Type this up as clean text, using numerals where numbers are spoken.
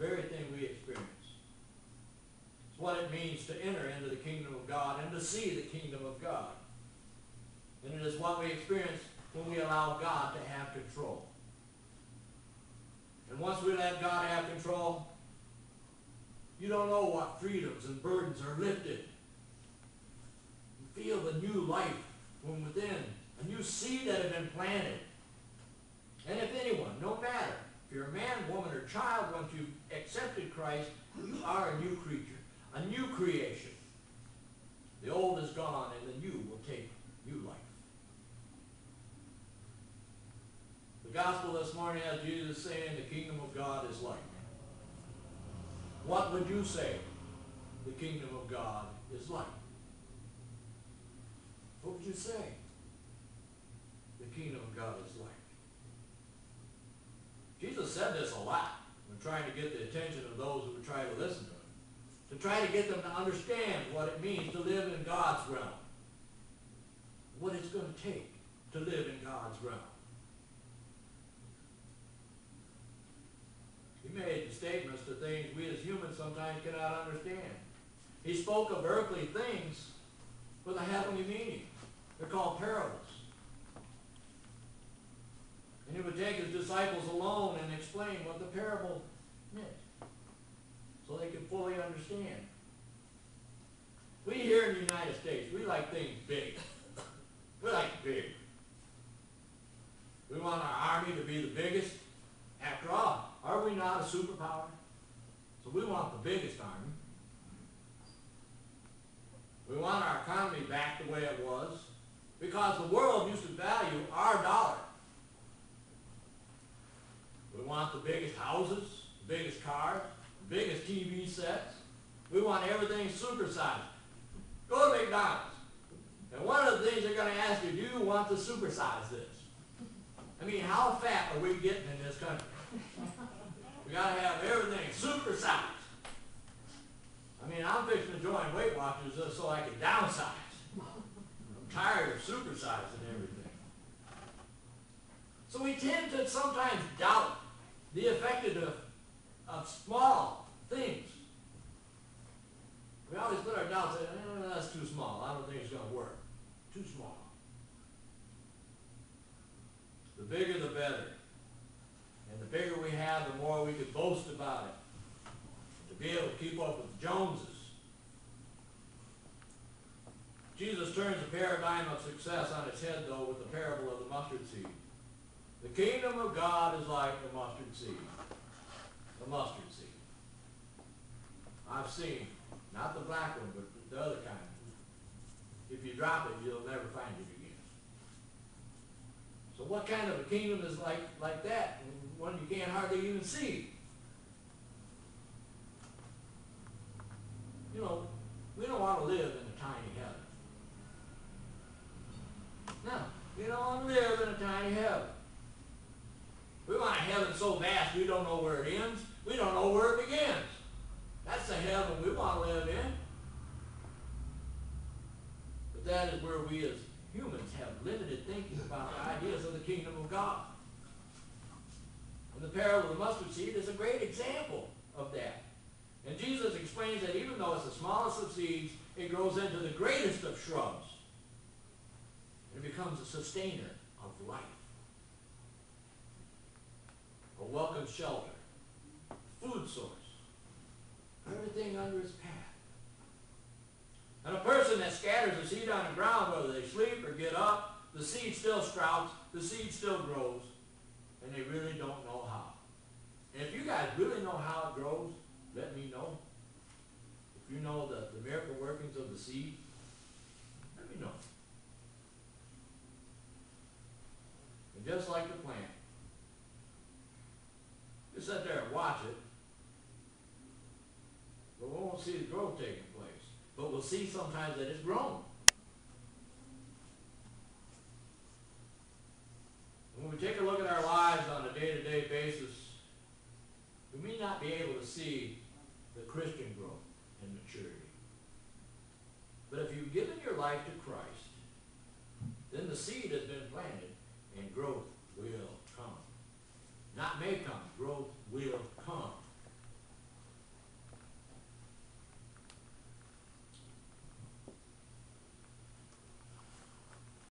very thing we experience. It's what it means to enter into the kingdom of God and to see the kingdom of God. And it is what we experience when we allow God to have control. And once we let God have control, you don't know what freedoms and burdens are lifted. You feel the new life from within, a new seed that has been planted. And if anyone, no matter, if you're a man, woman, or child, once you've accepted Christ, you are a new creature, a new creation. The old is gone and the new will take new life. The gospel this morning has Jesus saying the kingdom of God is like. What would you say the kingdom of God is like? What would you say the kingdom of God is like? Jesus said this a lot when trying to get the attention of those who would try to listen to him, to try to get them to understand what it means to live in God's realm, what it's going to take to live in God's realm. He made statements to things we as humans sometimes cannot understand. He spoke of earthly things with a heavenly meaning. They're called parables. And he would take his disciples alone and explain what the parable meant so they could fully understand. We here in the United States, we like things big. We like big. We want our army to be the biggest. After all, are we not a superpower? So we want the biggest army. We want our economy back the way it was because the world used to value our dollar. We want the biggest houses, the biggest cars, the biggest TV sets. We want everything supersized. Go to McDonald's. And one of the things they're going to ask you, do you want to supersize this? I mean, how fat are we getting in this country? We got to have everything supersized. I mean, I'm fixing to join Weight Watchers just so I can downsize. I'm tired of supersizing everything. So we tend to sometimes doubt the effectiveness of small things. We always put our doubts in, that's too small. I don't think it's going to work. Too small. The bigger the better. And the bigger we have, the more we could boast about it. To be able to keep up with the Joneses. Jesus turns the paradigm of success on its head, though, with the parable of the mustard seed. The kingdom of God is like the mustard seed. The mustard seed. I've seen, not the black one, but the other kind. If you drop it, you'll never find it again. So what kind of a kingdom is like that? One you can't hardly even see. You know, we don't want to live in a tiny heaven. No, we don't want to live in a tiny heaven. We want a heaven so vast we don't know where it ends. We don't know where it begins. That's the heaven we want to live in. But that is where we as humans have limited thinking about the ideas of the kingdom of God. And the parable of the mustard seed is a great example of that. And Jesus explains that even though it's the smallest of seeds, it grows into the greatest of shrubs. It becomes a sustainer of life. A welcome shelter. Food source. Everything under its path. And a person that scatters the seed on the ground, whether they sleep or get up, the seed still sprouts, the seed still grows, and they really don't know how. And if you guys really know how it grows, let me know. If you know the miracle workings of the seed, let me know. And just like the plant, you sit there and watch it, but we won't see the growth taking place. But we'll see sometimes that it's grown. When we take a look at our lives on a day-to-day basis, we may not be able to see the Christian growth and maturity. But if you've given your life to Christ, then the seed has been planted and growth will come. Not may come, growth will